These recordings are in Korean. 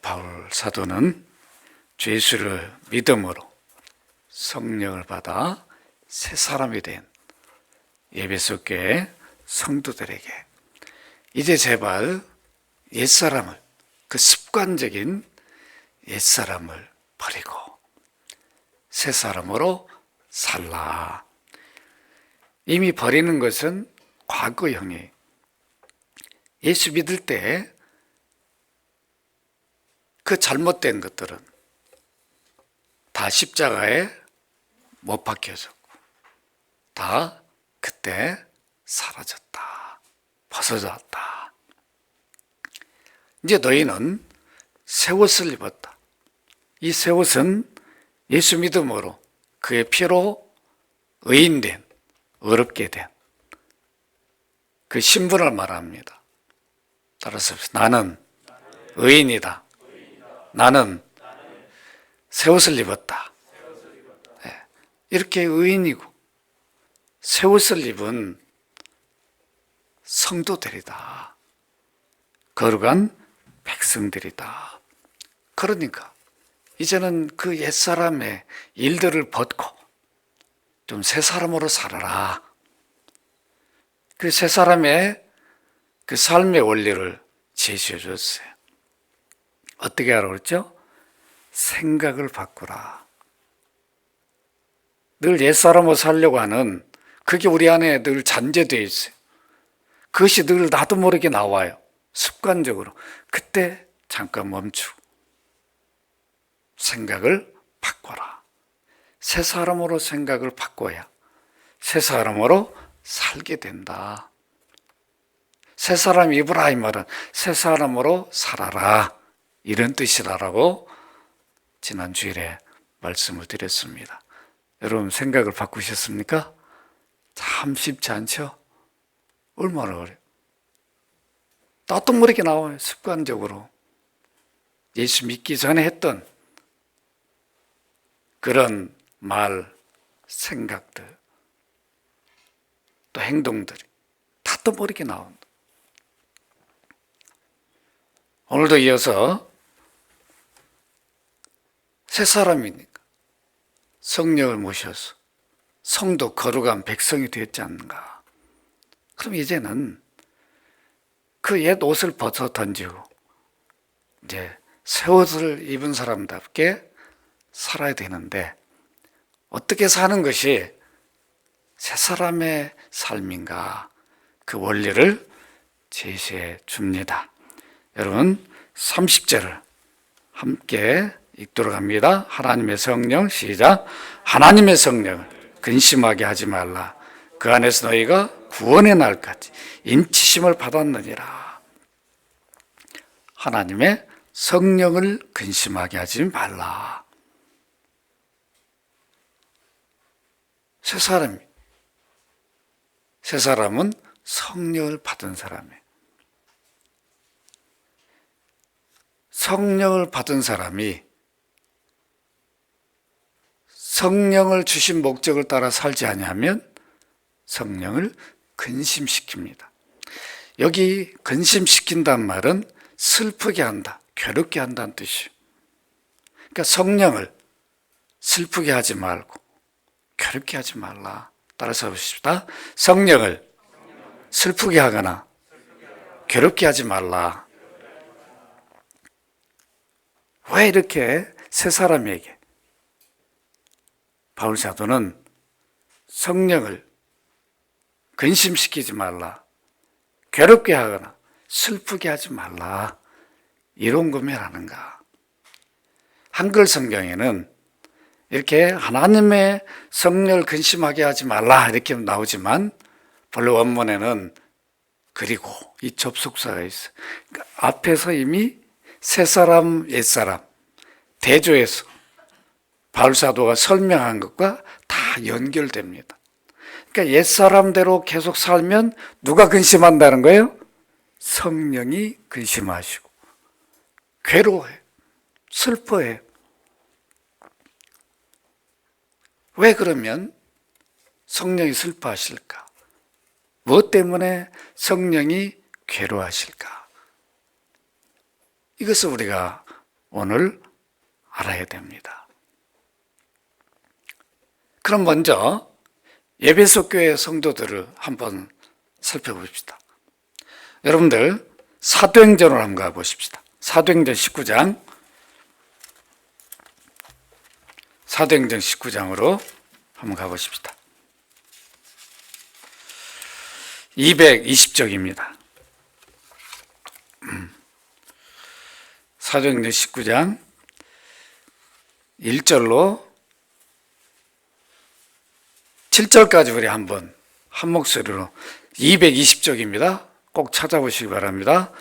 바울 사도는 주 예수를 믿음으로 성령을 받아 새 사람이 된 에베소 교회 성도들에게 이제 제발 옛사람을, 그 습관적인 옛사람을 버리고 새 사람으로 살라. 이미 버리는 것은 과거형이에요. 예수 믿을 때 그 잘못된 것들은 다 십자가에 못 박혀졌고 다 그때 사라졌다, 벗어졌다. 이제 너희는 새 옷을 입었다. 이 새 옷은 예수 믿음으로 그의 피로 의인된, 의롭게 된 그 신분을 말합니다. 따라서 나는 의인이다. 나는 새 옷을 입었다. 이렇게 의인이고 새 옷을 입은 성도들이다. 거룩한 백성들이다. 그러니까 이제는 그 옛사람의 일들을 벗고 좀 새 사람으로 살아라. 그 새 사람의 그 삶의 원리를 제시해 줬어요. 어떻게 하라고 그랬죠? 생각을 바꾸라. 늘 옛사람으로 살려고 하는 그게 우리 안에 늘 잔재되어 있어요. 그것이 늘 나도 모르게 나와요. 습관적으로. 그때 잠깐 멈추고 생각을 바꿔라. 새 사람으로 생각을 바꿔야 새 사람으로 살게 된다. 새 사람 입으라 이 말은 새 사람으로 살아라. 이런 뜻이라고 지난 주일에 말씀을 드렸습니다. 여러분 생각을 바꾸셨습니까? 참 쉽지 않죠? 얼마나 어려워요. 나도 모르게 나와요. 습관적으로. 예수 믿기 전에 했던 그런 말, 생각들, 또 행동들이 나도 모르게 나온다. 오늘도 이어서 새 사람이니까 성령을 모셔서 성도 거룩한 백성이 되었지 않는가. 그럼 이제는 그 옛 옷을 벗어 던지고 이제 새 옷을 입은 사람답게 살아야 되는데 어떻게 사는 것이 새 사람의 삶인가, 그 원리를 제시해 줍니다. 여러분 30절을 함께 읽도록 합니다. 하나님의 성령, 시작. 하나님의 성령을 근심하게 하지 말라. 그 안에서 너희가 구원의 날까지 인치심을 받았느니라. 하나님의 성령을 근심하게 하지 말라. 새 사람은 성령을 받은 사람이에요. 성령을 받은 사람이 성령을 주신 목적을 따라 살지 아니하면 성령을 근심시킵니다. 여기 근심시킨다는 말은 슬프게 한다, 괴롭게 한다는 뜻이에요. 그러니까 성령을 슬프게 하지 말고 괴롭게 하지 말라. 따라서 보십시다. 성령을 슬프게 하거나 괴롭게 하지 말라. 왜 이렇게 새 사람에게 바울 사도는 성령을 근심시키지 말라, 괴롭게 하거나 슬프게 하지 말라 이런 고민하는가? 한글 성경에는 이렇게 하나님의 성령을 근심하게 하지 말라 이렇게 나오지만 본래 원문에는 그리고 이 접속사가 있어요. 그러니까 앞에서 이미 새 사람, 옛 사람 대조해서 바울 사도가 설명한 것과 다 연결됩니다. 그러니까 옛 사람대로 계속 살면 누가 근심한다는 거예요? 성령이 근심하시고 괴로워해, 슬퍼해. 왜 그러면 성령이 슬퍼하실까? 무엇 때문에 성령이 괴로워하실까? 이것을 우리가 오늘 알아야 됩니다. 그럼 먼저 에베소 교회 성도들을 한번 살펴봅시다. 여러분들 사도행전으로 한번 가보십시다. 사도행전 19장, 사도행전 19장으로 한번 가보십시다. 220쪽입니다. 사도행전 19장 1절로 7절까지 우리 한번 한 목소리로 220쪽입니다. 꼭 찾아보시기 바랍니다.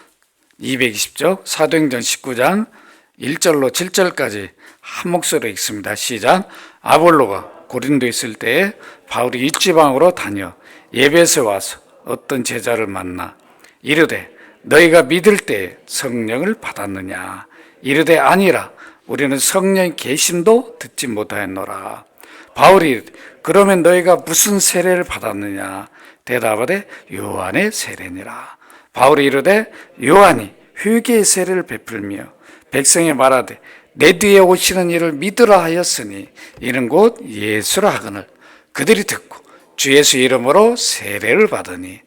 220쪽 사도행전 19장 1절로 7절까지 한 목소리로 읽습니다. 시작. 아볼로가 고린도에 있을 때에 바울이 일지방으로 다녀 에베소에 와서 어떤 제자를 만나 이르되 너희가 믿을 때에 성령을 받았느냐. 이르되 아니라 우리는 성령의 계심도 듣지 못하였노라. 바울이 그러면 너희가 무슨 세례를 받았느냐. 대답하되 요한의 세례니라. 바울이 이르되 요한이 회개의 세례를 베풀며 백성에 말하되 내 뒤에 오시는 이를 믿으라 하였으니 이는 곧 예수라 하거늘 그들이 듣고 주 예수 이름으로 세례를 받으니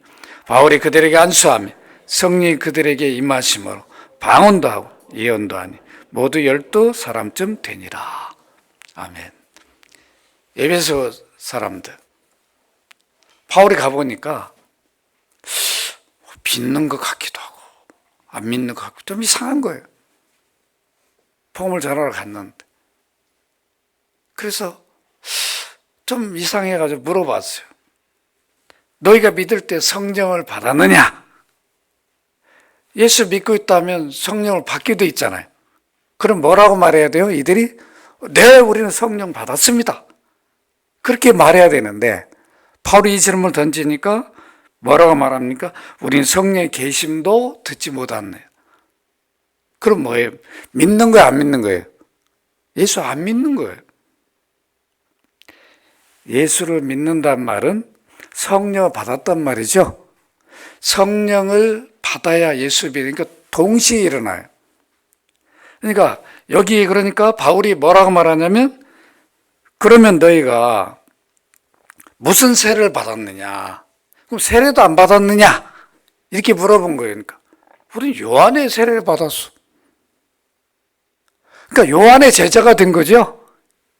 바울이 그들에게 안수하며 성령이 그들에게 임하심으로 방언도 하고 예언도 하니 모두 12사람쯤 되니라. 아멘. 에베소 사람들 바울이 가보니까 믿는 것 같기도 하고 안 믿는 것 같고 좀 이상한 거예요. 복음을 전하러 갔는데 그래서 좀 이상해가지고 물어봤어요. 너희가 믿을 때 성령을 받았느냐? 예수 믿고 있다면 성령을 받게 돼 있잖아요. 그럼 뭐라고 말해야 돼요? 이들이 네, 우리는 성령 받았습니다. 그렇게 말해야 되는데 바울이 이 질문을 던지니까 뭐라고 말합니까? 우린 성령의 계심도 듣지 못했네요. 그럼 뭐예요? 믿는 거예요? 안 믿는 거예요? 예수 안 믿는 거예요. 예수를 믿는다는 말은 성령을 받았단 말이죠. 성령을 받아야 예수 믿으니까 동시에 일어나요. 그러니까 여기 그러니까 바울이 뭐라고 말하냐면 그러면 너희가 무슨 세례를 받았느냐? 그럼 세례도 안 받았느냐? 이렇게 물어본 거예요. 그러니까 우리는 요한의 세례를 받았어. 그러니까 요한의 제자가 된 거죠.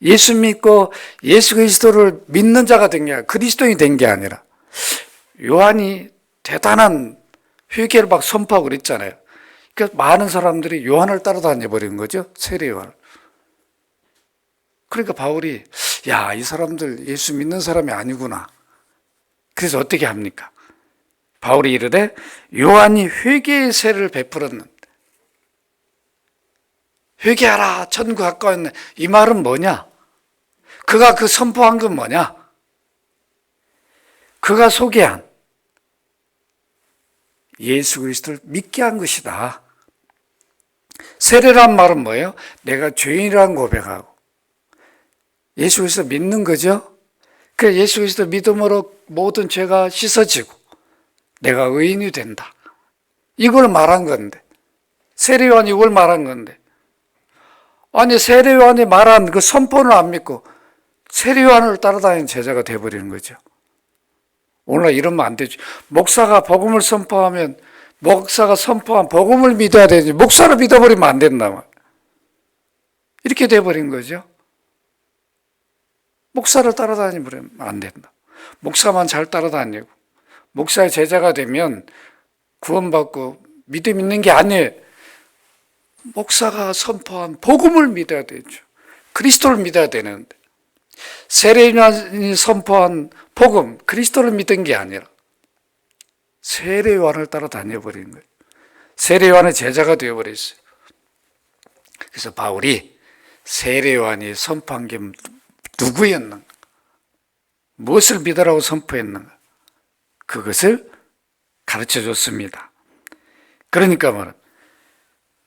예수 믿고 예수 그리스도를 믿는 자가 된 게 아니라 그리스도인이 된 게 아니라 요한이 대단한 회개를 막 선포하고 그랬잖아요. 그러니까 많은 사람들이 요한을 따라다녀 버린 거죠. 세례 요한을. 그러니까 바울이 야, 이 사람들 예수 믿는 사람이 아니구나. 그래서 어떻게 합니까? 바울이 이르되 요한이 회개의 세례를 베풀었는데 회개하라 천국 가까웠네. 이 말은 뭐냐? 그가 그 선포한 건 뭐냐? 그가 소개한 예수 그리스도를 믿게 한 것이다. 세례란 말은 뭐예요? 내가 죄인이라는 고백하고 예수 그리스도 믿는 거죠. 그래서 예수 그리스도 믿음으로 모든 죄가 씻어지고 내가 의인이 된다. 이걸 말한 건데 세례요한이 이걸 말한 건데 아니 세례요한이 말한 그 선포는 안 믿고 세례요한을 따라다니는 제자가 돼버리는 거죠. 오늘날 이러면 안 되죠. 목사가 복음을 선포하면 목사가 선포한 복음을 믿어야 되지 목사를 믿어버리면 안 된다. 이렇게 돼버린 거죠. 목사를 따라다니면 안 된다. 목사만 잘 따라다니고 목사의 제자가 되면 구원받고 믿음 있는 게 아니에요. 목사가 선포한 복음을 믿어야 되죠. 그리스도를 믿어야 되는데 세례요한이 선포한 복음, 그리스도를 믿은 게 아니라 세례요한을 따라다녀버린 거예요. 세례요한의 제자가 되어버렸어요. 그래서 바울이 세례요한이 선포한 게 누구였는가? 무엇을 믿으라고 선포했는가? 그것을 가르쳐 줬습니다. 그러니까 말은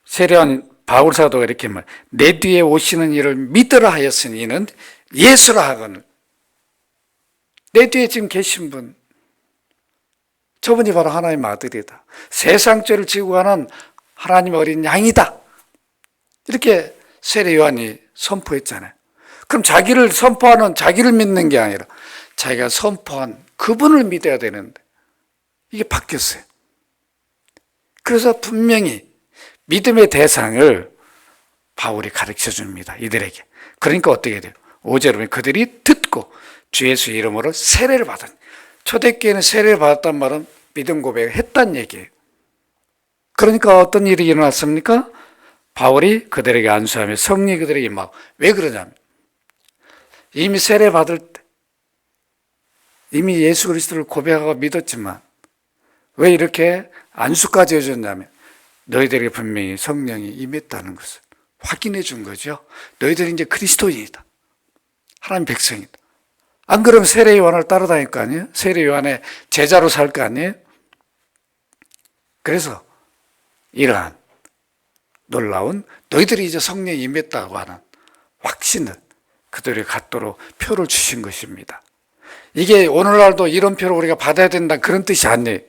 세례요한 바울 사도가 이렇게 말, 내 뒤에 오시는 이를 믿으라 하였으니 이는 예수라 하거늘. 내 뒤에 지금 계신 분, 저분이 바로 하나님의 아들이다. 세상 죄를 지고 가는 하나님 어린 양이다. 이렇게 세례 요한이 선포했잖아요. 그럼 자기를 선포하는, 자기를 믿는 게 아니라 자기가 선포한 그분을 믿어야 되는데 이게 바뀌었어요. 그래서 분명히 믿음의 대상을 바울이 가르쳐 줍니다. 이들에게. 그러니까 어떻게 돼요? 5절에 보면 그들이 듣고 주 예수 이름으로 세례를 받았. 초대교회는 세례를 받았단 말은 믿음 고백을 했단 얘기예요. 그러니까 어떤 일이 일어났습니까? 바울이 그들에게 안수하며 성령이 그들에게 막, 왜 그러냐면 이미 세례 받을 때 이미 예수 그리스도를 고백하고 믿었지만 왜 이렇게 안수까지 해줬냐면 너희들에게 분명히 성령이 임했다는 것을 확인해 준 거죠. 너희들이 이제 그리스도인이다. 하나님 백성이다. 안 그러면 세례 요한을 따라다닐 거 아니에요? 세례 요한의 제자로 살 거 아니에요? 그래서 이러한 놀라운 너희들이 이제 성령이 임했다고 하는 확신을 그들이 갖도록 표를 주신 것입니다. 이게 오늘날도 이런 표를 우리가 받아야 된다 그런 뜻이 아니에요.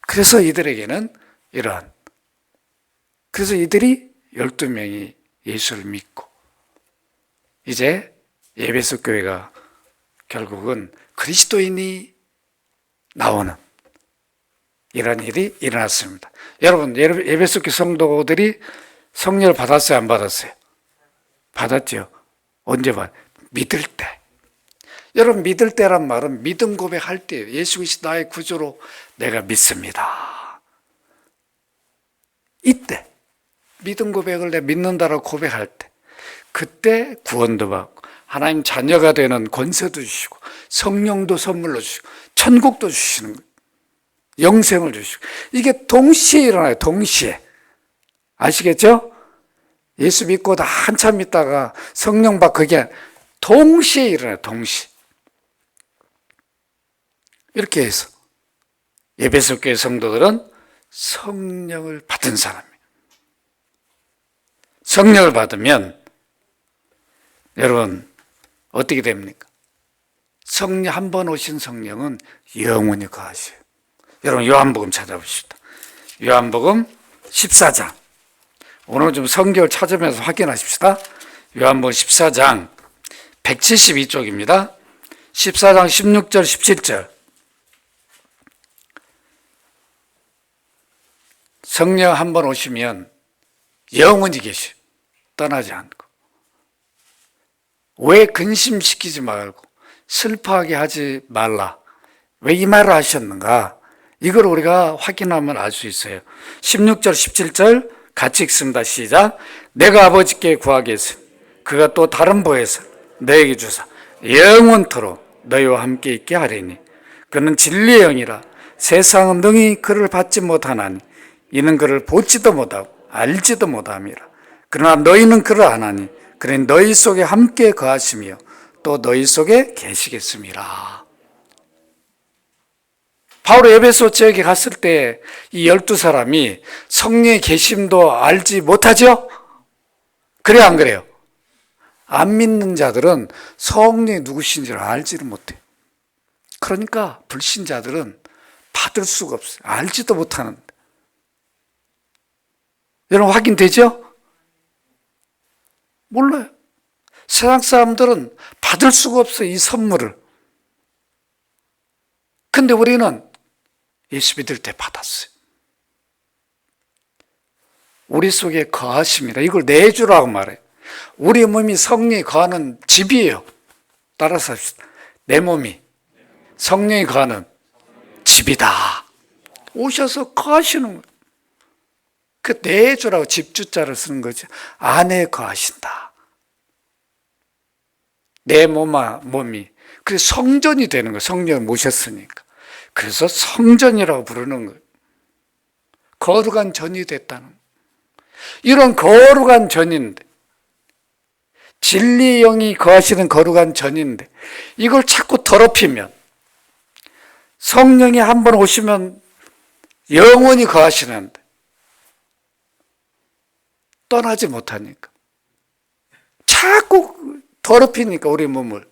그래서 이들에게는 그래서 이들이 12명이 예수를 믿고 이제 에베소 교회가 결국은 그리스도인이 나오는 이런 일이 일어났습니다. 여러분, 에베소 교회 성도들이 성령을 받았어요? 안 받았어요? 받았죠. 언제 받? 믿을 때. 여러분, 믿을 때란 말은 믿음 고백할 때 예수 그리스도 나의 구주로 내가 믿습니다. 이때 믿음 고백을 내가 믿는다라고 고백할 때 그때 구원도 받고 하나님 자녀가 되는 권세도 주시고 성령도 선물로 주시고 천국도 주시는 거예요. 영생을 주시고 이게 동시에 일어나요. 동시에. 아시겠죠? 예수 믿고 다 한참 있다가 성령 받고 그게 동시에 일어나요. 동시에. 이렇게 해서 에베소 교회 성도들은 성령을 받은 사람이에요. 성령을 받으면 여러분 어떻게 됩니까? 성령 한 번 오신 성령은 영원히 거하셔요. 여러분 요한복음 찾아보십시다. 요한복음 14장. 오늘 좀 성경을 찾으면서 확인하십시다. 요한복음 14장 172쪽입니다. 14장 16절 17절. 성령 한 번 오시면 영원히 계셔요. 떠나지 않고. 왜 근심시키지 말고 슬퍼하게 하지 말라. 왜 이 말을 하셨는가? 이걸 우리가 확인하면 알 수 있어요. 16절 17절 같이 읽습니다. 시작. 내가 아버지께 구하겠으니 그가 또 다른 보혜사 너에게 주사 영원토록 너희와 함께 있게 하리니 그는 진리의 영이라 세상은 능히 그를 받지 못하나니 이는 그를 보지도 못하고 알지도 못함이라. 그러나 너희는 그를 아나니 그는 너희 속에 함께 거하시며 또 너희 속에 계시겠습니다. 바울이 에베소 지역에 갔을 때 이 12사람이 성령의 계심도 알지 못하죠? 그래요, 안 그래요? 안 믿는 자들은 성령이 누구신지를 알지를 못해요. 그러니까 불신자들은 받을 수가 없어요. 알지도 못하는데. 여러분 확인되죠? 몰라요. 세상 사람들은 받을 수가 없어요. 이 선물을. 근데 우리는 예수 믿을 때 받았어요. 우리 속에 거하십니다. 이걸 내주라고 말해요. 우리 몸이 성령이 거하는 집이에요. 따라서 합시다. 내 몸이 성령이 거하는 집이다. 오셔서 거하시는 거예요. 그 내주라고 집주자를 쓰는 거죠. 안에 거하신다. 내 몸이. 그래서 성전이 되는 거예요. 성령을 모셨으니까. 그래서 성전이라고 부르는 거예요. 거룩한 전이 됐다는 거예요. 이런 거룩한 전인데 진리의 영이 거하시는 거룩한 전인데 이걸 자꾸 더럽히면 성령이 한 번 오시면 영원히 거하시는데 떠나지 못하니까 자꾸 더럽히니까 우리 몸을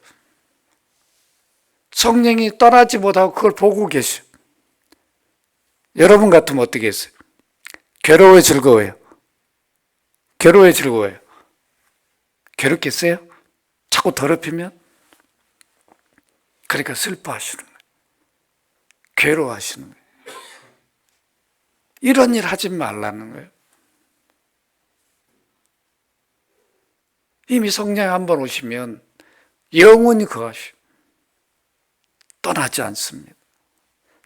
성령이 떠나지 못하고 그걸 보고 계셔. 여러분 같으면 어떻게 했어요? 괴로워요, 즐거워요? 괴로워요, 즐거워요? 괴롭겠어요? 자꾸 더럽히면? 그러니까 슬퍼하시는 거예요. 괴로워하시는 거예요. 이런 일 하지 말라는 거예요. 이미 성령이 한번 오시면 영원히 거하시고 떠나지 않습니다.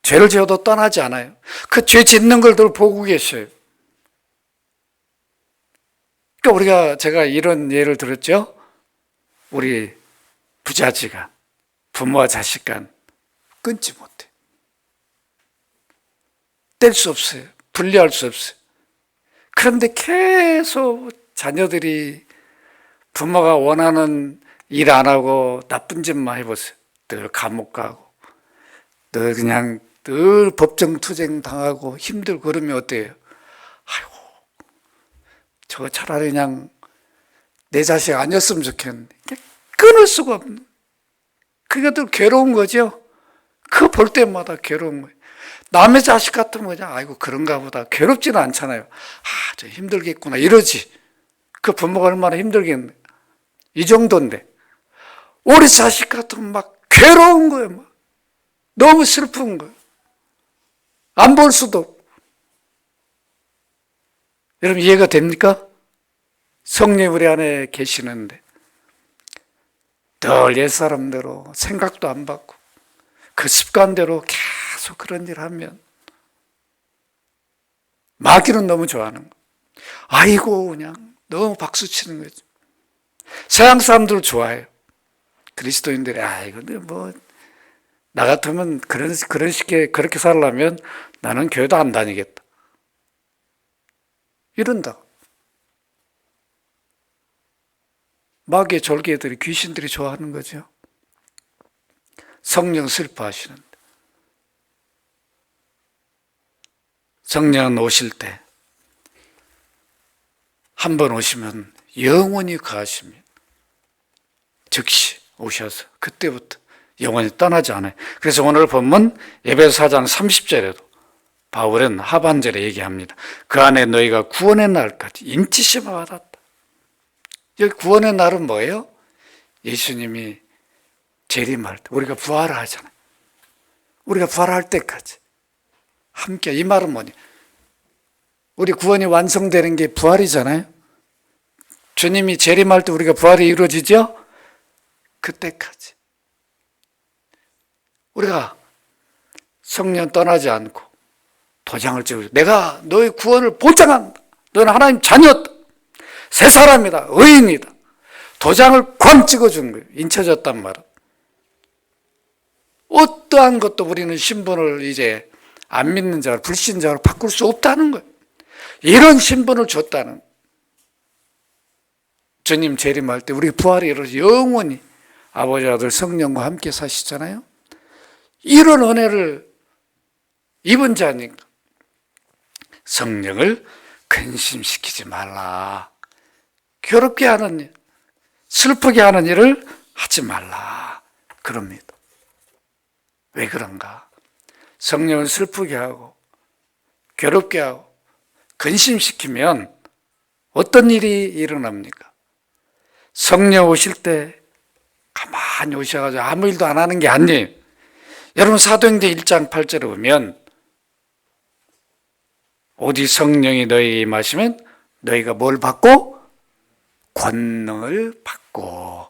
죄를 지어도 떠나지 않아요. 그 죄 짓는 걸 늘 보고 계셔요. 그러니까 제가 이런 예를 들었죠. 우리 부자지간, 부모와 자식 간 끊지 못해. 뗄 수 없어요. 분리할 수 없어요. 그런데 계속 자녀들이 부모가 원하는 일 안 하고 나쁜 짓만 해보세요. 늘 감옥 가고, 늘 그냥 늘 법정 투쟁 당하고 힘들고 그러면 어때요? 아이고, 저거 차라리 그냥 내 자식 아니었으면 좋겠는데. 끊을 수가 없는. 그게 늘 괴로운 거죠. 그거 볼 때마다 괴로운 거예요. 남의 자식 같으면 그냥 아이고 그런가 보다. 괴롭지는 않잖아요. 아, 저 힘들겠구나 이러지. 그 부모가 얼마나 힘들겠네. 이 정도인데 우리 자식 같으면 막 괴로운 거예요. 막. 너무 슬픈 거예요. 안 볼 수도 없고. 여러분 이해가 됩니까? 성령 우리 안에 계시는데 늘 옛사람대로 생각도 안 바꾸고 그 습관대로 계속 그런 일 하면 마귀는 너무 좋아하는 거예요. 아이고 그냥 너무 박수 치는 거죠. 서양 사람들 좋아해요. 그리스도인들이 아이고 뭐 나 같으면 그런 식의 그렇게 살려면 나는 교회도 안 다니겠다. 이런다. 마귀의 졸개들이 귀신들이 좋아하는 거죠. 성령 슬퍼하시는데 성령 오실 때 한 번 오시면 영원히 거하십니다. 즉시 오셔서 그때부터 영원히 떠나지 않아요. 그래서 오늘 본문 에베소 4장 30절에도 바울은 하반절에 얘기합니다. 그 안에 너희가 구원의 날까지 인치심을 받았다. 여기 구원의 날은 뭐예요? 예수님이 재림할 때 우리가 부활을 하잖아요. 우리가 부활할 때까지 함께. 이 말은 뭐냐? 우리 구원이 완성되는 게 부활이잖아요. 주님이 재림할 때 우리가 부활이 이루어지죠? 그때까지 우리가 성령 떠나지 않고 도장을 찍고 내가 너의 구원을 보장한다. 너는 하나님 자녀다. 새 사람이다. 의인이다. 도장을 꽝 찍어준 거예요. 인쳐졌단 말은. 어떠한 것도 우리는 신분을 이제 안 믿는 자로 불신자로 바꿀 수 없다는 거예요. 이런 신분을 줬다는 거예요. 주님 재림할 때 우리 부활이 이루어져 영원히 아버지 아들 성령과 함께 사시잖아요. 이런 은혜를 입은 자니까 성령을 근심시키지 말라. 괴롭게 하는 일, 슬프게 하는 일을 하지 말라. 그럽니다. 왜 그런가? 성령을 슬프게 하고 괴롭게 하고 근심시키면 어떤 일이 일어납니까? 성령 오실 때 가만히 오셔가지고 아무 일도 안 하는 게 아니에요. 여러분 사도행전 1장 8절에 보면 오직 성령이 너희에게 임하시면 너희가 뭘 받고? 권능을 받고.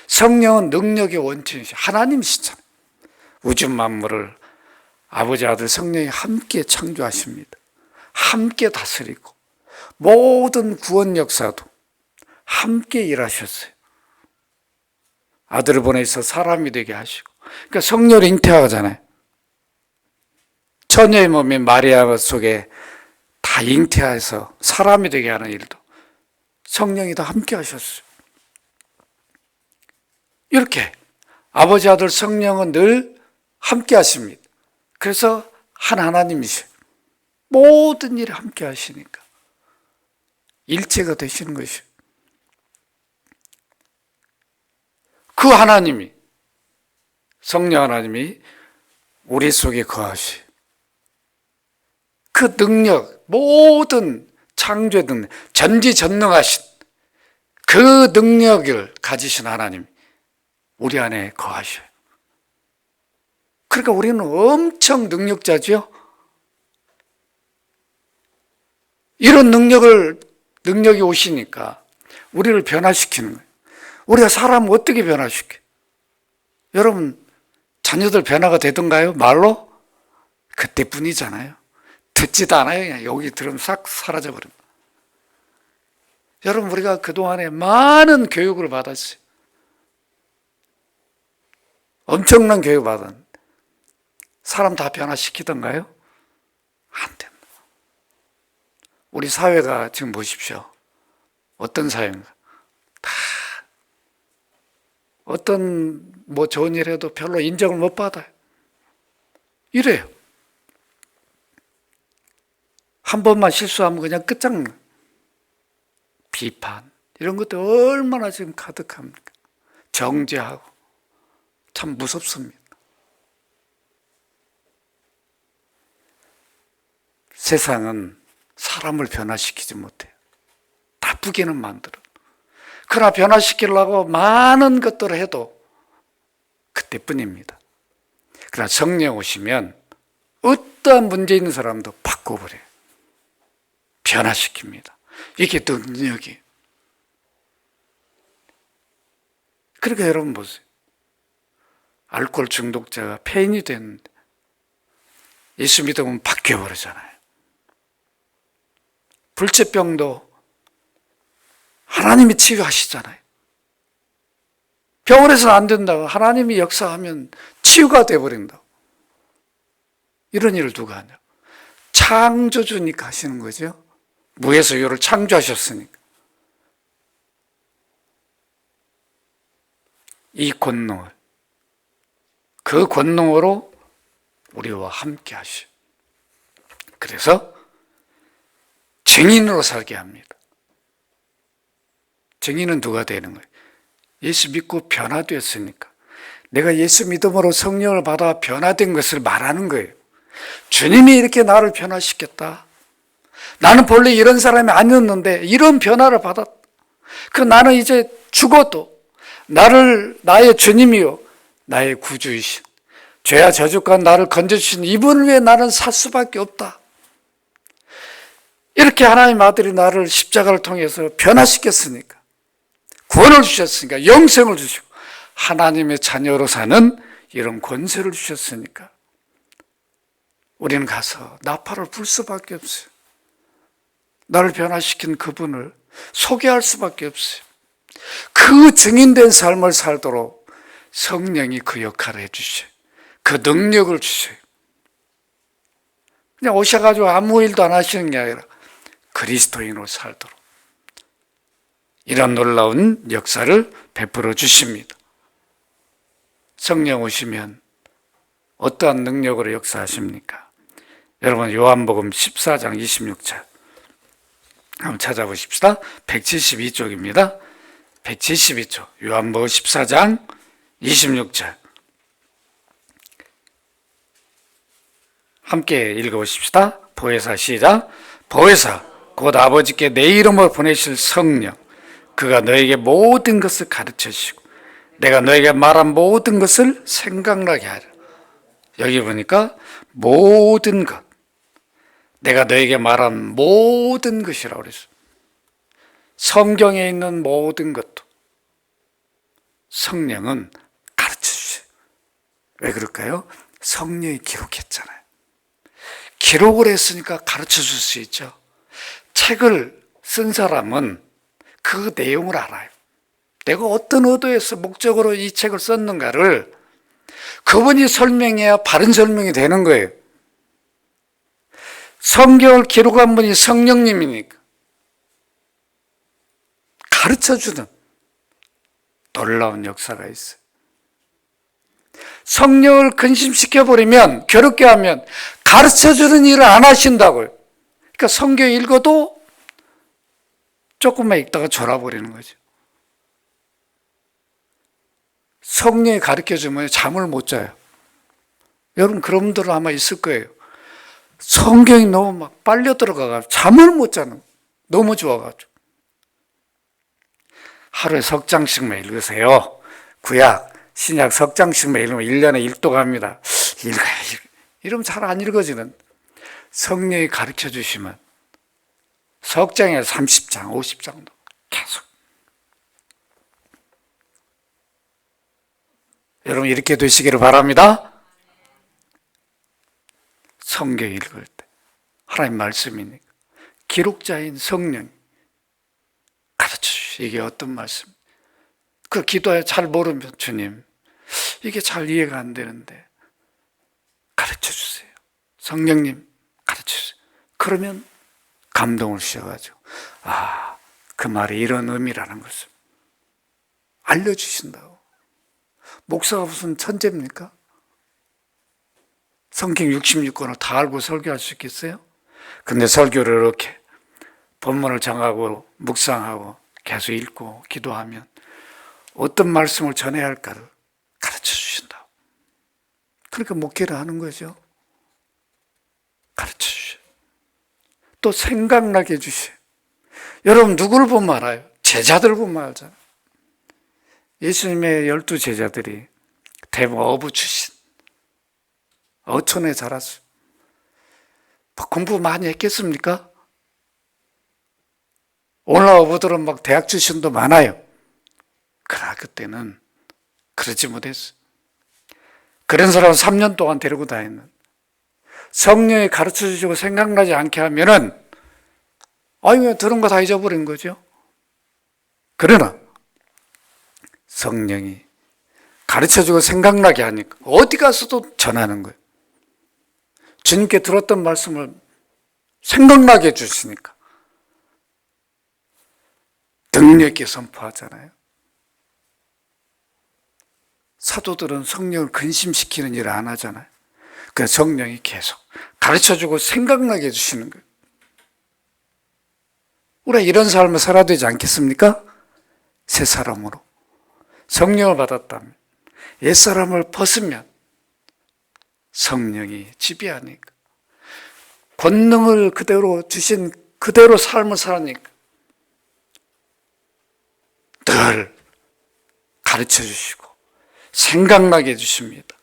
성령은 능력의 원천이시죠. 하나님이시잖아요. 우주 만물을 아버지 아들 성령이 함께 창조하십니다. 함께 다스리고 모든 구원 역사도 함께 일하셨어요. 아들을 보내서 사람이 되게 하시고. 그러니까 성령을 잉태하잖아요. 처녀의 몸인 마리아 속에 다 잉태해서 사람이 되게 하는 일도 성령이 다 함께 하셨어요. 이렇게 아버지 아들 성령은 늘 함께 하십니다. 그래서 한 하나님이세요. 모든 일을 함께 하시니까 일체가 되시는 것이요. 그 하나님이 성령 하나님이 우리 속에 거하시. 그 능력, 모든 창조의 능력, 전지전능하신 그 능력을 가지신 하나님 우리 안에 거하셔요. 그러니까 우리는 엄청 능력자죠. 이런 능력이 오시니까 우리를 변화시키는 거예요. 우리가 사람을 어떻게 변화시켜요? 여러분, 자녀들 변화가 되던가요? 말로? 그때뿐이잖아요. 듣지도 않아요. 그냥 여기 들으면 싹 사라져버립니다. 여러분, 우리가 그동안에 많은 교육을 받았어요. 엄청난 교육을 받았는데 사람 다 변화시키던가요? 안 됩니다. 우리 사회가 지금 보십시오. 어떤 사회인가? 다 어떤 좋은 일 해도 별로 인정을 못 받아요. 이래요. 한 번만 실수하면 그냥 끝장나. 비판 이런 것도 얼마나 지금 가득합니까? 정죄하고 참 무섭습니다. 세상은 사람을 변화시키지 못해요. 나쁘게는 만들어. 그러나 변화시키려고 많은 것들을 해도 그때뿐입니다. 그러나 성령 오시면 어떠한 문제 있는 사람도 바꿔버려요. 변화시킵니다. 이게 능력이에요. 그러니까 여러분 보세요. 알코올 중독자가 폐인이 됐는데 예수 믿으면 바뀌어버리잖아요. 불치병도 하나님이 치유하시잖아요. 병원에서는 안 된다고 하나님이 역사하면 치유가 되어버린다고. 이런 일을 누가 하냐? 창조주니까 하시는 거죠. 무에서 유를 창조하셨으니까. 이 권능을, 그 권능으로 우리와 함께 하시오. 그래서 증인으로 살게 합니다. 증인은 누가 되는 거예요? 예수 믿고 변화되었으니까. 내가 예수 믿음으로 성령을 받아 변화된 것을 말하는 거예요. 주님이 이렇게 나를 변화시켰다. 나는 본래 이런 사람이 아니었는데 이런 변화를 받았다. 그 나는 이제 죽어도 나의 주님이요 나의 구주이신 죄와 저주가 나를 건져주신 이분을 위해 나는 살 수밖에 없다. 이렇게 하나님 아들이 나를 십자가를 통해서 변화시켰으니까, 구원을 주셨으니까, 영생을 주시고 하나님의 자녀로 사는 이런 권세를 주셨으니까 우리는 가서 나팔을 불 수밖에 없어요. 나를 변화시킨 그분을 소개할 수밖에 없어요. 그 증인된 삶을 살도록 성령이 그 역할을 해주셔요. 그 능력을 주셔요. 그냥 오셔가지고 아무 일도 안 하시는 게 아니라 그리스도인으로 살도록 이런 놀라운 역사를 베풀어 주십니다. 성령 오시면 어떠한 능력으로 역사하십니까? 여러분 요한복음 14장 26절 한번 찾아보십시다. 172쪽입니다. 172쪽 요한복음 14장 26절 함께 읽어보십시다. 보혜사 시작. 보혜사 곧 아버지께 내 이름으로 보내실 성령 그가 너에게 모든 것을 가르쳐주시고 내가 너에게 말한 모든 것을 생각나게 하라. 여기 보니까 모든 것, 내가 너에게 말한 모든 것이라고 그랬어요. 성경에 있는 모든 것도 성령은 가르쳐주세요. 왜 그럴까요? 성령이 기록했잖아요. 기록을 했으니까 가르쳐줄 수 있죠. 책을 쓴 사람은 그 내용을 알아요. 내가 어떤 의도에서 목적으로 이 책을 썼는가를 그분이 설명해야 바른 설명이 되는 거예요. 성경을 기록한 분이 성령님이니까 가르쳐주는 놀라운 역사가 있어요. 성령을 근심시켜버리면, 괴롭게 하면 가르쳐주는 일을 안 하신다고요. 그러니까 성경 읽어도 조금만 읽다가 졸아버리는 거죠. 성령이 가르쳐주면 잠을 못 자요. 여러분 그런 분들은 아마 있을 거예요. 성경이 너무 막 빨려 들어가서 잠을 못 자는 거예요. 너무 좋아가지고. 하루에 석 장씩만 읽으세요. 구약, 신약 석 장씩만 읽으면 1년에 1도 갑니다. 이러면 잘 안 읽어지는. 성령이 가르쳐 주시면 석 장에 30장, 50장도 계속. 여러분 이렇게 되시기를 바랍니다. 성경 읽을 때 하나님 말씀이니까 기록자인 성령 가르쳐 주시. 이게 어떤 말씀? 그 기도에 잘 모르면 주님 이게 잘 이해가 안 되는데 가르쳐 주세요. 성령님 가르쳐 주세요. 그러면 감동을 주셔가지고 그 말이 이런 의미라는 것을 알려주신다고. 목사가 무슨 천재입니까? 성경 66권을 다 알고 설교할 수 있겠어요? 근데 설교를 이렇게 본문을 정하고 묵상하고 계속 읽고 기도하면 어떤 말씀을 전해야 할까를 가르쳐 주신다. 그러니까 목회를 하는 거죠. 가르쳐 주셔요. 또 생각나게 해주셔요. 여러분 누구를 보면 알아요? 제자들 보면 알잖아요. 예수님의 12 제자들이 대부분 어부 출신, 어촌에 자랐어요. 공부 많이 했겠습니까? 오늘날 어부들은 막 대학 출신도 많아요. 그러나 그때는 그러지 못했어요. 그런 사람은 3년 동안 데리고 다니는, 성령이 가르쳐 주시고 생각나지 않게 하면은 그냥 들은 거 다 잊어버린 거죠. 그러나 성령이 가르쳐 주고 생각나게 하니까 어디 가서도 전하는 거예요. 주님께 들었던 말씀을 생각나게 해주시니까 능력 있게 선포하잖아요. 사도들은 성령을 근심시키는 일을 안 하잖아요. 그래서 성령이 계속 가르쳐주고 생각나게 해주시는 거예요. 우리가 이런 삶을 살아야 되지 않겠습니까? 새 사람으로 성령을 받았다면, 옛사람을 벗으면 성령이 지배하니까, 권능을 그대로 주신 그대로 삶을 살으니까 늘 가르쳐 주시고 생각나게 해주십니다.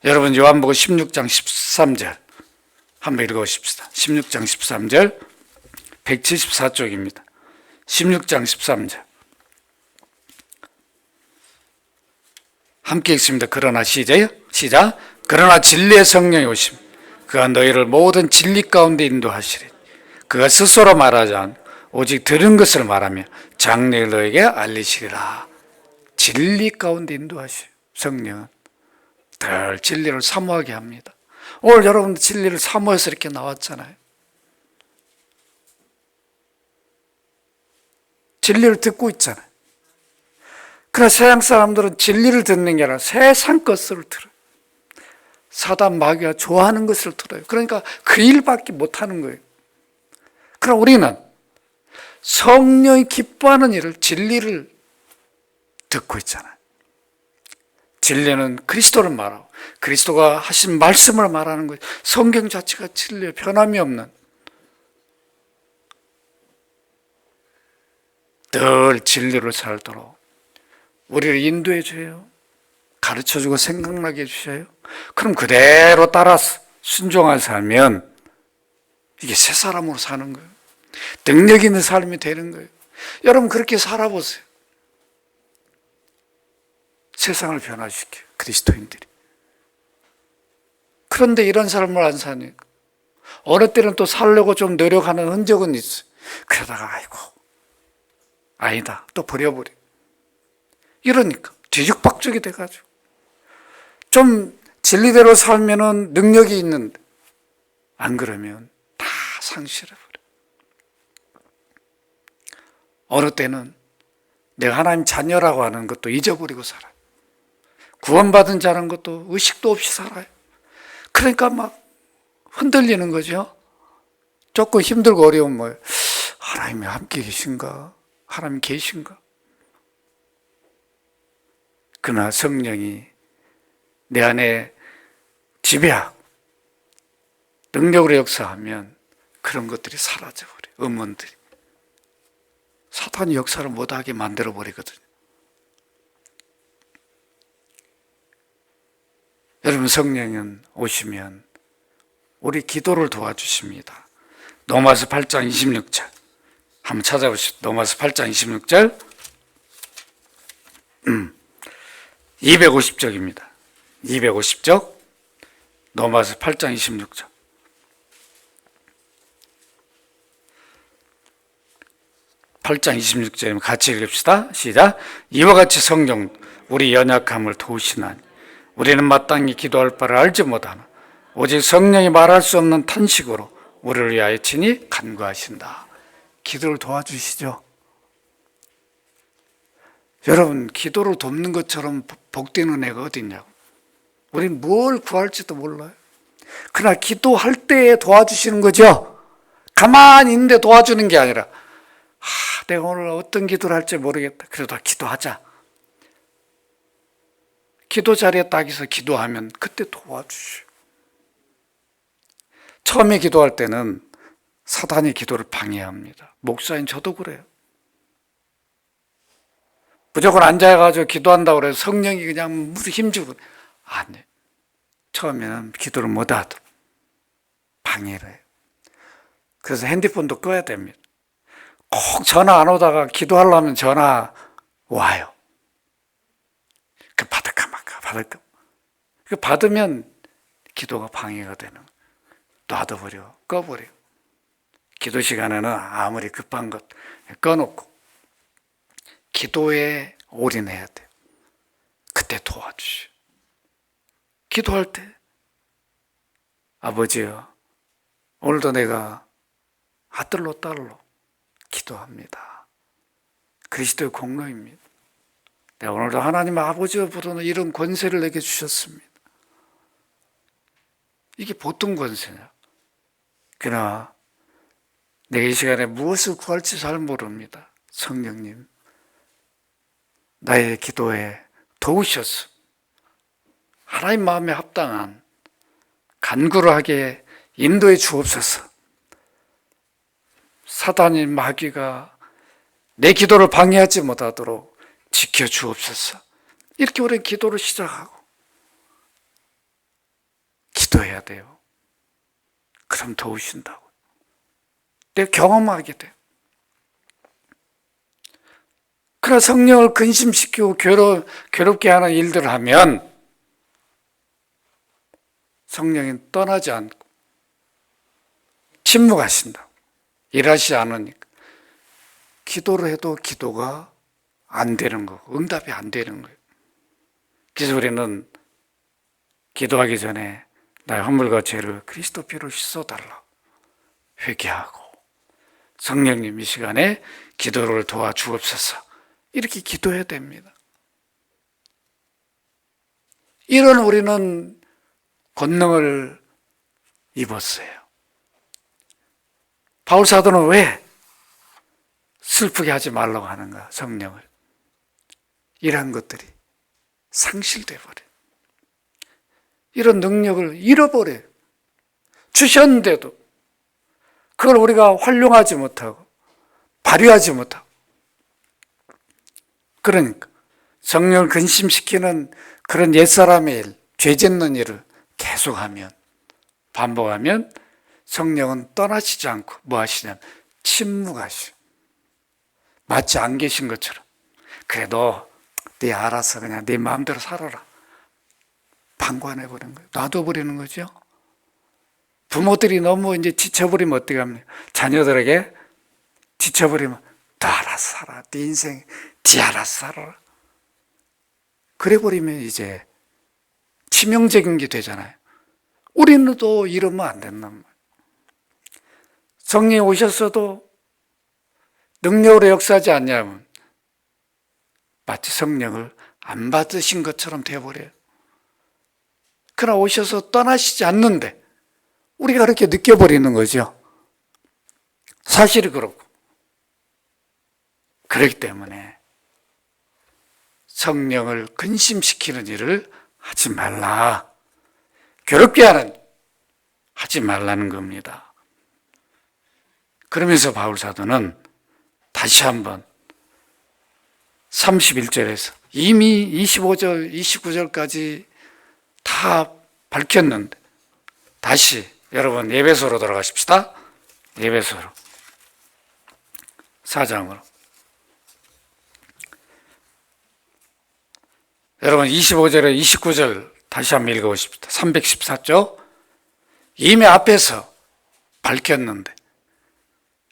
여러분 요한복음 16장 13절 한번 읽어보십시다. 16장 13절 174쪽입니다. 16장 13절 함께 읽습니다. 그러나 시작. 그러나 진리의 성령이 오심 그가 너희를 모든 진리 가운데 인도하시리. 그가 스스로 말하지 않고 오직 들은 것을 말하며 장래를 너에게 알리시리라. 진리 가운데 인도하시오. 성령은 늘 진리를 사모하게 합니다. 오늘 여러분들 진리를 사모해서 이렇게 나왔잖아요. 진리를 듣고 있잖아요. 그러나 세상 사람들은 진리를 듣는 게 아니라 세상 것을 들어요. 사단 마귀가 좋아하는 것을 들어요. 그러니까 그 일밖에 못하는 거예요. 그러나 우리는 성령이 기뻐하는 일을, 진리를 듣고 있잖아요. 진리는 그리스도를 말하고 그리스도가 하신 말씀을 말하는 거예요. 성경 자체가 진리에 변함이 없는, 늘 진리를 살도록 우리를 인도해 줘요. 가르쳐주고 생각나게 해주셔요. 그럼 그대로 따라서 순종하게 살면 이게 새 사람으로 사는 거예요. 능력 있는 삶이 되는 거예요. 여러분 그렇게 살아보세요. 세상을 변화시켜요. 그리스도인들이. 그런데 이런 삶을 안 사니까 어느 때는 또 살려고 좀 노력하는 흔적은 있어요. 그러다가 아니다 또 버려버려. 이러니까 뒤죽박죽이 돼가지고 좀 진리대로 살면은 능력이 있는데 안 그러면 다 상실해버려. 어느 때는 내가 하나님 자녀라고 하는 것도 잊어버리고 살아요. 구원받은 자라는 것도 의식도 없이 살아요. 그러니까 막 흔들리는 거죠. 조금 힘들고 어려우면 뭐예요? 하나님이 함께 계신가? 하나님 계신가? 그러나 성령이 내 안에 지배하고 능력으로 역사하면 그런 것들이 사라져버려요. 음원들이. 사탄이 역사를 못하게 만들어버리거든요. 여러분, 성령은 오시면 우리 기도를 도와주십니다. 로마서 8장 26절 한번 찾아보시죠. 로마서 8장 26절 250쪽입니다. 250쪽 로마서 8장 26절. (8장 26절이면) 같이 읽읍시다. 시작. 이와 같이 성령 우리 연약함을 도우시나니 우리는 마땅히 기도할 바를 알지 못하나 오직 성령이 말할 수 없는 탄식으로 우리를 위하여 친히 간구하신다. 기도를 도와주시죠. 여러분, 기도를 돕는 것처럼 복되는 애가 어디 있냐고. 우린 뭘 구할지도 몰라요. 그러나 기도할 때 도와주시는 거죠. 가만히 있는데 도와주는 게 아니라 내가 오늘 어떤 기도를 할지 모르겠다. 그래도 기도하자. 기도 자리에 딱 있어 기도하면 그때 도와주시오. 처음에 기도할 때는 사단이 기도를 방해합니다. 목사인 저도 그래요. 무조건 앉아가지고 기도한다고 그래서 성령이 그냥 무슨 힘주고 안 해. 처음에는 기도를 못하도 방해를 해요. 그래서 핸드폰도 꺼야 됩니다. 꼭 전화 안 오다가 기도하려면 전화 와요. 그 받을까 말까 받을까. 그 받으면 기도가 방해가 되는 거예요. 놔둬버려, 꺼버려. 기도 시간에는 아무리 급한 것 꺼놓고 기도에 올인해야 돼요. 그때 도와주시오. 기도할 때 아버지요, 오늘도 내가 아들로 딸로 기도합니다. 그리스도의 공로입니다. 내가 오늘도 하나님 아버지로 부르는 이런 권세를 내게 주셨습니다. 이게 보통 권세냐? 그러나 내가 이 시간에 무엇을 구할지 잘 모릅니다. 성령님, 나의 기도에 도우셔서 하나님 마음에 합당한 간구를 하게 인도해 주옵소서. 사단인 마귀가 내 기도를 방해하지 못하도록 지켜 주옵소서. 이렇게 우리는 기도를 시작하고 기도해야 돼요. 그럼 도우신다고. 내가 경험하게 돼요. 그러나 성령을 근심시키고 괴롭게 하는 일들을 하면 성령이 떠나지 않고 침묵하신다고. 일하시지 않으니까. 기도를 해도 기도가 안 되는 거고 응답이 안 되는 거예요. 그래서 우리는 기도하기 전에 나의 허물과 죄를 그리스도 피로 씻어달라고 회개하고, 성령님 이 시간에 기도를 도와주옵소서, 이렇게 기도해야 됩니다. 이런 우리는 권능을 입었어요. 바울 사도는 왜 슬프게 하지 말라고 하는가? 성령을. 이런 것들이 상실돼 버려요. 이런 능력을 잃어버려요. 주셨는데도 그걸 우리가 활용하지 못하고 발휘하지 못하고. 그러니까 성령을 근심시키는 그런 옛사람의 일, 죄 짓는 일을 계속하면, 반복하면 성령은 떠나시지 않고 뭐 하시냐면 침묵하시오. 마치 안 계신 것처럼. 그래, 네 알아서 그냥 네 마음대로 살아라. 방관해버리는 거예요. 놔둬버리는 거죠. 부모들이 너무 이제 지쳐버리면 어떻게 합니까? 자녀들에게 지쳐버리면 너 알아서 살아. 네 인생 네 알아서 살아라. 그래버리면 이제 치명적인 게 되잖아요. 우리는 또 이러면 안 된단 말이에요. 성령이 오셨어도 능력으로 역사하지 않냐면 마치 성령을 안 받으신 것처럼 되어버려요. 그러나 오셔서 떠나시지 않는데 우리가 그렇게 느껴버리는 거죠. 사실이 그렇고. 그렇기 때문에 성령을 근심시키는 일을 하지 말라. 괴롭게 하지 말라는 겁니다. 그러면서 바울 사도는 다시 한번 31절에서 이미 25절, 29절까지 다 밝혔는데 다시 여러분 에베소로 돌아가십시다. 에베소로 4장으로. 여러분 25절에 29절 다시 한번 읽어보십시다. 314쪽. 이미 앞에서 밝혔는데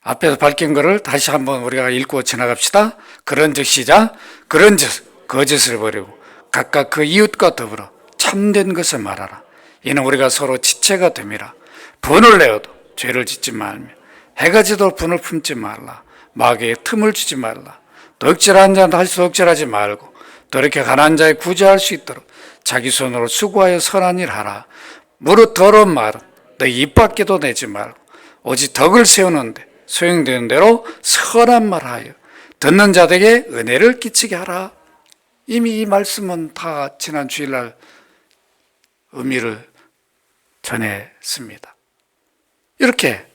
앞에서 밝힌 거를 다시 한번 우리가 읽고 지나갑시다. 그런즉 시작. 그런즉 거짓을 버리고 각각 그 이웃과 더불어 참된 것을 말하라. 이는 우리가 서로 지체가 됨이라. 분을 내어도 죄를 짓지 말며 해가 지도록 분을 품지 말라. 마귀에 틈을 주지 말라. 또 억질하는 자는 할수 억질하지 말고 또 이렇게 가난한 자에 구제할 수 있도록 자기 손으로 수고하여 선한 일 하라. 무릇 더러운 말은 너희 입 밖에도 내지 말고 오직 덕을 세우는데 소용되는 대로 선한 말하여 듣는 자들에게 은혜를 끼치게 하라. 이미 이 말씀은 다 지난 주일날 의미를 전했습니다. 이렇게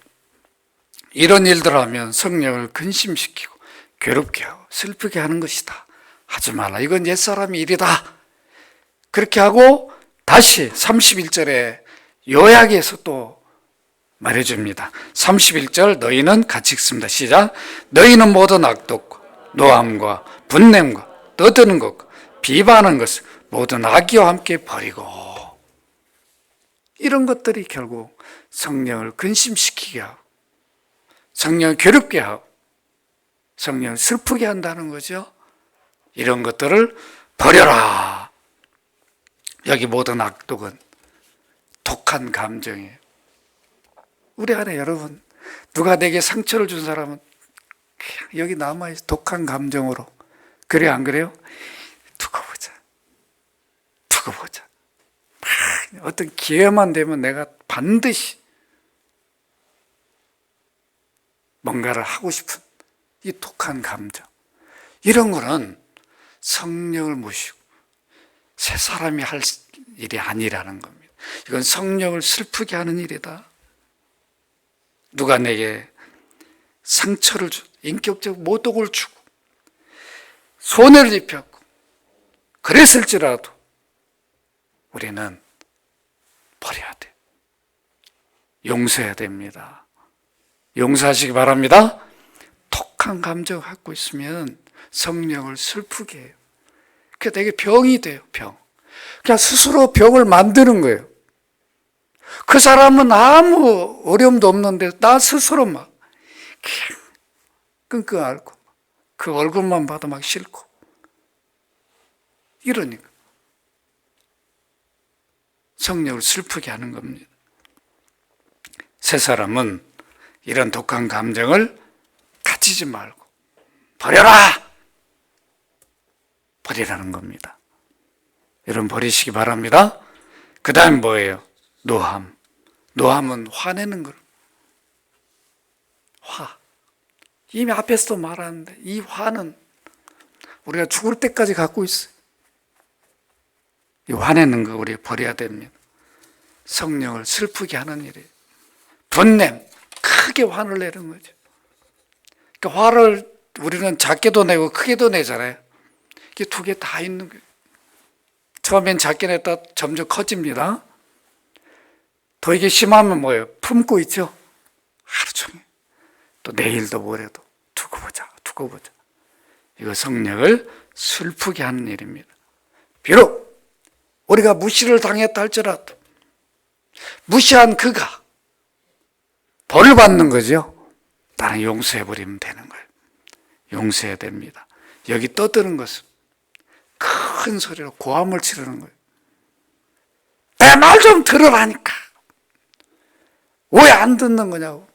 이런 일들을 하면 성령을 근심시키고 괴롭게 하고 슬프게 하는 것이다. 하지 말라. 이건 옛사람의 일이다. 그렇게 하고 다시 31절에 요약해서 또 말해줍니다. 31절 너희는 같이 읽습니다. 시작. 너희는 모든 악독과 노함과 분냄과 떠드는 것과 비방하는 것을 모든 악의와 함께 버리고. 이런 것들이 결국 성령을 근심시키게 하고 성령을 괴롭게 하고 성령을 슬프게 한다는 거죠. 이런 것들을 버려라. 여기 모든 악독은 독한 감정이에요. 우리 안에 여러분 누가 내게 상처를 준 사람은 그냥 여기 남아있어. 독한 감정으로. 그래 안 그래요? 두고 보자. 어떤 기회만 되면 내가 반드시 뭔가를 하고 싶은 이 독한 감정. 이런 거는 성령을 모시고 새 사람이 할 일이 아니라는 겁니다. 이건 성령을 슬프게 하는 일이다. 누가 내게 상처를 주고 인격적 모독을 주고 손해를 입혔고 그랬을지라도 우리는 버려야 돼. 용서해야 됩니다. 용서하시기 바랍니다. 독한 감정을 갖고 있으면 성령을 슬프게 해요. 그게 되게 병이 돼요. 병. 그냥 스스로 병을 만드는 거예요. 그 사람은 아무 어려움도 없는데 나 스스로 막 끙끙 앓고 그 얼굴만 봐도 막 싫고 이러니까 성령을 슬프게 하는 겁니다. 새 사람은 이런 독한 감정을 가지지 말고 버려라! 버리라는 겁니다. 여러분 버리시기 바랍니다. 그 다음 뭐예요? 노함. 노함은 화내는 거. 화. 이미 앞에서도 말하는데 이 화는 우리가 죽을 때까지 갖고 있어요. 이 화내는 거 우리 버려야 됩니다. 성령을 슬프게 하는 일이에요. 분냄. 크게 화를 내는 거죠. 그러니까 화를 우리는 작게도 내고 크게도 내잖아요. 이게 두 개 다 있는 거예요. 처음엔 작게 냈다 점점 커집니다. 더 이게 심하면 뭐예요? 품고 있죠? 하루 종일. 또 내일도 모레도 두고 보자. 이거 성령을 슬프게 하는 일입니다. 비록 우리가 무시를 당했다 할지라도 무시한 그가 벌을 받는 거죠. 나는 용서해버리면 되는 거예요. 용서해야 됩니다. 여기 떠드는 것은 큰 소리로 고함을 치르는 거예요. 내 말 좀 들으라니까. 왜 안 듣는 거냐고.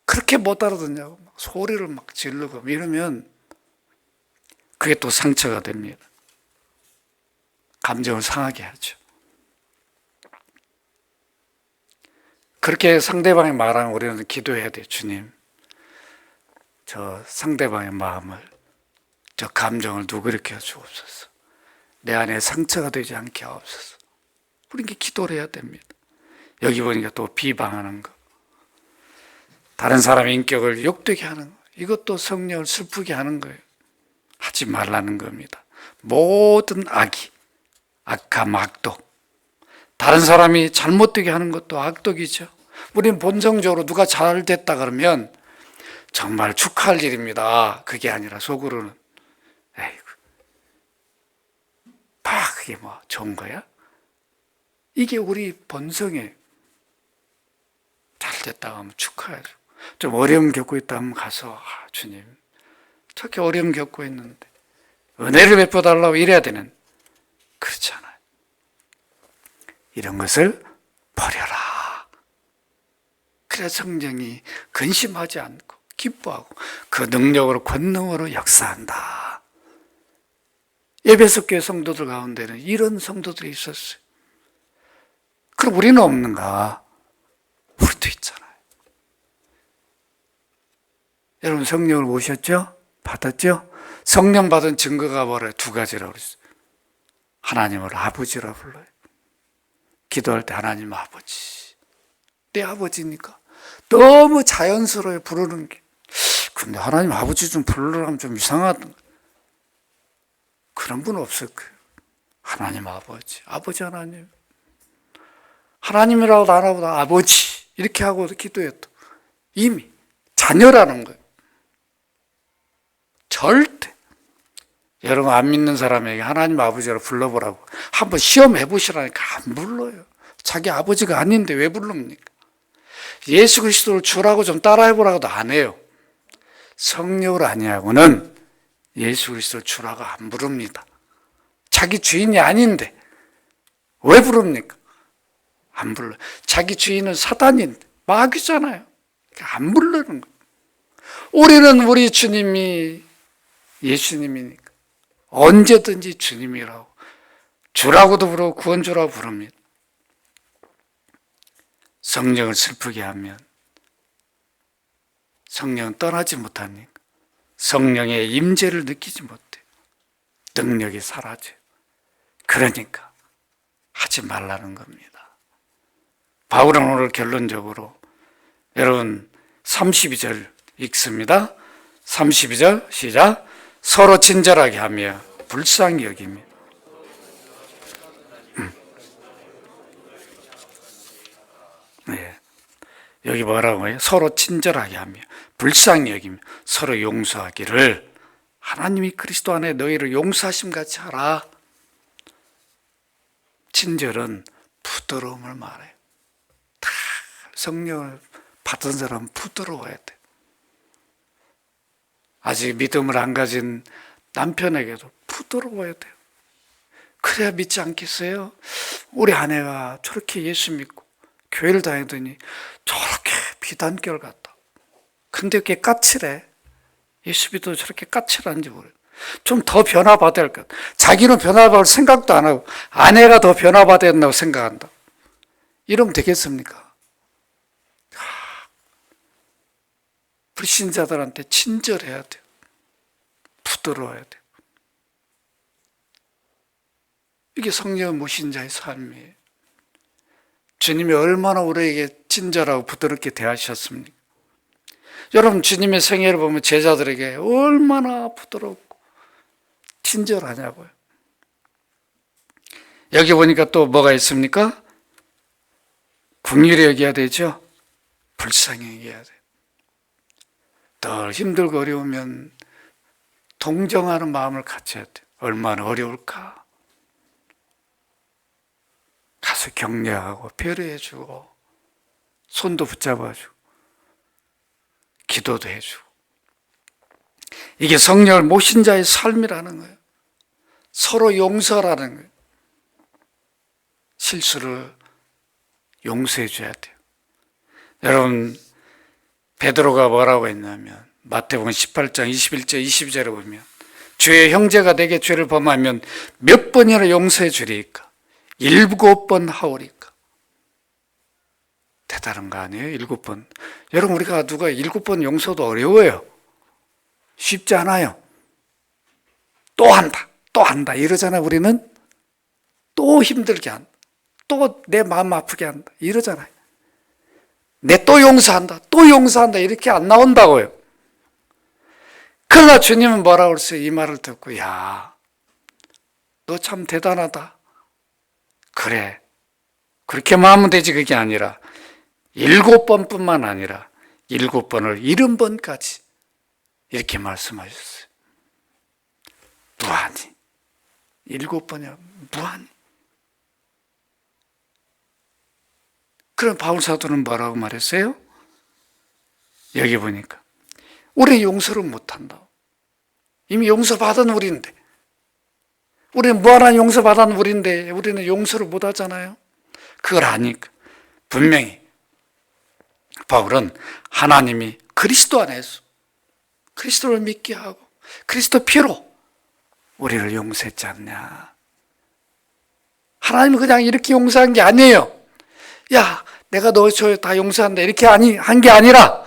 그렇게 못 알아듣냐고. 소리를 막 지르고 이러면 그게 또 상처가 됩니다. 감정을 상하게 하죠. 그렇게 상대방이 말하면 우리는 기도해야 돼요. 주님, 저 상대방의 마음을, 저 감정을 누그럽게 주옵소서. 내 안에 상처가 되지 않게 하옵소서. 우리는 기도를 해야 됩니다. 여기 보니까 또 비방하는 거. 다른 사람의 인격을 욕되게 하는 거, 이것도 성령을 슬프게 하는 거예요. 하지 말라는 겁니다. 모든 악이, 악함, 악독, 다른 사람이 잘못되게 하는 것도 악독이죠. 우리는 본성적으로 누가 잘 됐다 그러면 정말 축하할 일입니다. 그게 아니라 속으로는 에이구, 그게 뭐 좋은 거야? 이게 우리 본성에 잘 됐다 하면 축하해줘. 좀 어려움 겪고 있다 하면 가서 주님 저렇게 어려움 겪고 있는데 은혜를 베풀어달라고 이래야 되는, 그렇지 않아요. 이런 것을 버려라. 그래야 성령이 근심하지 않고 기뻐하고 그 능력으로 권능으로 역사한다. 에베소 교회 성도들 가운데는 이런 성도들이 있었어요. 그럼 우리는 없는가? 우리도 있잖아요. 여러분 성령을 모셨죠? 받았죠? 성령 받은 증거가 뭐래요? 두 가지라고 그랬어요. 하나님을 아버지라 불러요. 기도할 때 하나님 아버지, 내 아버지니까 너무 자연스러워요, 부르는 게. 근데 하나님 아버지 좀 부르려면 좀 이상하다. 그런 분 없을 거예요. 하나님 아버지, 아버지 하나님, 하나님이라고도 안 하고 아버지 이렇게 하고 기도했다. 이미 자녀라는 거예요. 절대 여러분 안 믿는 사람에게 하나님 아버지라고 불러보라고 한번 시험해 보시라니까 안 불러요. 자기 아버지가 아닌데 왜 부릅니까? 예수 그리스도를 주라고 좀 따라해 보라고도 안 해요. 성령을 아니하고는 예수 그리스도를 주라고 안 부릅니다. 자기 주인이 아닌데 왜 부릅니까? 안 불러요. 자기 주인은 사단인데 마귀잖아요. 그러니까 안 부르는 거예요. 우리는 우리 주님이 예수님이니까 언제든지 주님이라고, 주라고도 부르고 구원주라고 부릅니다. 성령을 슬프게 하면 성령은 떠나지 못합니까? 성령의 임재를 느끼지 못해요. 능력이 사라져요. 그러니까 하지 말라는 겁니다. 바울은 오늘 결론적으로 여러분 32절 읽습니다. 32절 시작. 서로 친절하게 하며 불쌍히 여기며. 네. 여기 뭐라고 해요? 서로 친절하게 하며 불쌍히 여기며 서로 용서하기를 하나님이 그리스도 안에 너희를 용서하심 같이 하라. 친절은 부드러움을 말해요. 다 성령을 받은 사람은 부드러워야 돼. 아직 믿음을 안 가진 남편에게도 부드러워야 돼요. 그래야 믿지 않겠어요? 우리 아내가 저렇게 예수 믿고 교회를 다니더니 저렇게 비단결 같다. 근데 그게 까칠해. 예수 믿어도 저렇게 까칠한지 모르겠어요. 좀 더 변화받아야 할 것. 자기는 변화받을 생각도 안 하고 아내가 더 변화받아야 된다고 생각한다. 이러면 되겠습니까? 불신자들한테 친절해야 돼요. 부드러워야 돼요. 이게 성령 모신 자의 삶이에요. 주님이 얼마나 우리에게 친절하고 부드럽게 대하셨습니까? 여러분 주님의 생애를 보면 제자들에게 얼마나 부드럽고 친절하냐고요. 여기 보니까 또 뭐가 있습니까? 긍휼히 여겨야 되죠. 불쌍히 여겨야 돼요. 덜 힘들고 어려우면 동정하는 마음을 갖춰야 돼요. 얼마나 어려울까. 가서 격려하고 배려해주고 손도 붙잡아주고 기도도 해주고. 이게 성령을 모신 자의 삶이라는 거예요. 서로 용서라는 거예요. 실수를 용서해 줘야 돼요. 여러분 베드로가 뭐라고 했냐면 마태복음 18장 21절 22절에 보면 주의 형제가 내게 죄를 범하면 몇 번이나 용서해 주리까? 7번 하오리까? 대단한 거 아니에요? 7번. 여러분 우리가 누가 7번 용서도 어려워요. 쉽지 않아요. 또 한다, 또 한다 이러잖아요. 우리는 또 힘들게 한다, 또 내 마음 아프게 한다 이러잖아요. 내 또 용서한다, 또 용서한다 이렇게 안 나온다고요. 그러나 주님은 뭐라고 그랬어요? 이 말을 듣고 야, 너 참 대단하다. 그래, 그렇게만 하면 되지. 그게 아니라 7번뿐만 아니라 7번을 70번까지 이렇게 말씀하셨어요. 무한히. 7번이야, 무한히. 그럼 바울 사도는 뭐라고 말했어요? 여기 보니까 우리는 용서를 못한다. 이미 용서받은 우리인데, 우리는 무한한 용서받은 우리인데 우리는 용서를 못하잖아요. 그걸 아니까 분명히 바울은 하나님이 그리스도 안에서 그리스도를 믿게 하고 그리스도 피로 우리를 용서했지 않냐. 하나님은 그냥 이렇게 용서한 게 아니에요. 야, 내가 너 다 용서한다 이렇게 한 게 아니라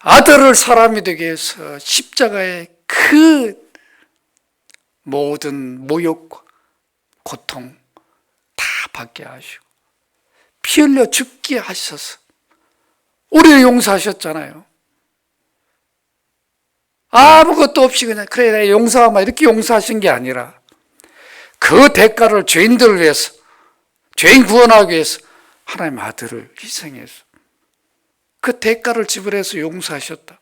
아들을 사람이 되게 해서 십자가의 그 모든 모욕과 고통 다 받게 하시고 피 흘려 죽게 하셔서 우리를 용서하셨잖아요. 아무것도 없이 그냥 그래 내가 용서하마 이렇게 용서하신 게 아니라 그 대가를 죄인들을 위해서, 죄인 구원하기 위해서 하나님 아들을 희생해서 그 대가를 지불해서 용서하셨다.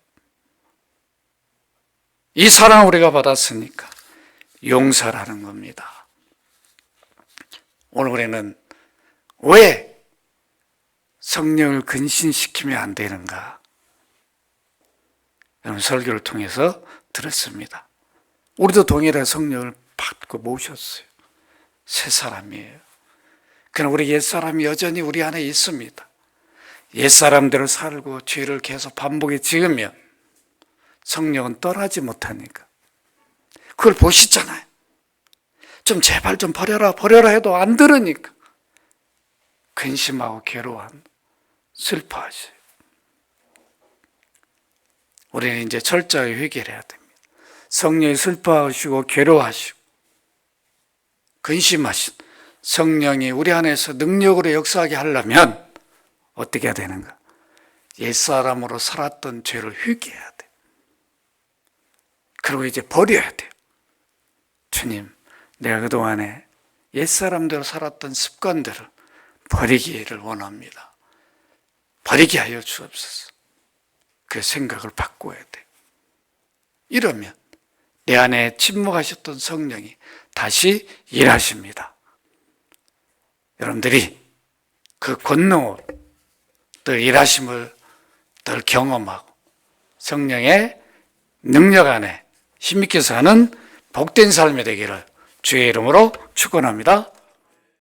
이 사랑을 우리가 받았으니까 용서라는 겁니다. 오늘 우리는 왜 성령을 근신시키면 안 되는가? 여러분 설교를 통해서 들었습니다. 우리도 동일한 성령을 받고 모셨어요. 새 사람이에요. 그러나 우리 옛사람이 여전히 우리 안에 있습니다. 옛사람대로 살고 죄를 계속 반복해 지으면 성령은 떠나지 못하니까. 그걸 보시잖아요. 좀 제발 좀 버려라 해도 안 들으니까 근심하고 괴로워한다. 슬퍼하셔요. 우리는 이제 철저히 회개해야 됩니다. 성령이 슬퍼하시고 괴로워하시고 근심하신 성령이 우리 안에서 능력으로 역사하게 하려면 어떻게 해야 되는가? 옛사람으로 살았던 죄를 회개해야 돼. 그리고 이제 버려야 돼요. 주님, 내가 그동안에 옛사람대로 살았던 습관들을 버리기를 원합니다. 버리게 하여 주옵소서. 그 생각을 바꿔야 돼. 이러면 내 안에 침묵하셨던 성령이 다시 일하십니다. 여러분들이 그 권능을 또 일하심을 늘 경험하고 성령의 능력 안에 힘있게 사는 복된 삶이 되기를 주의 이름으로 축원합니다.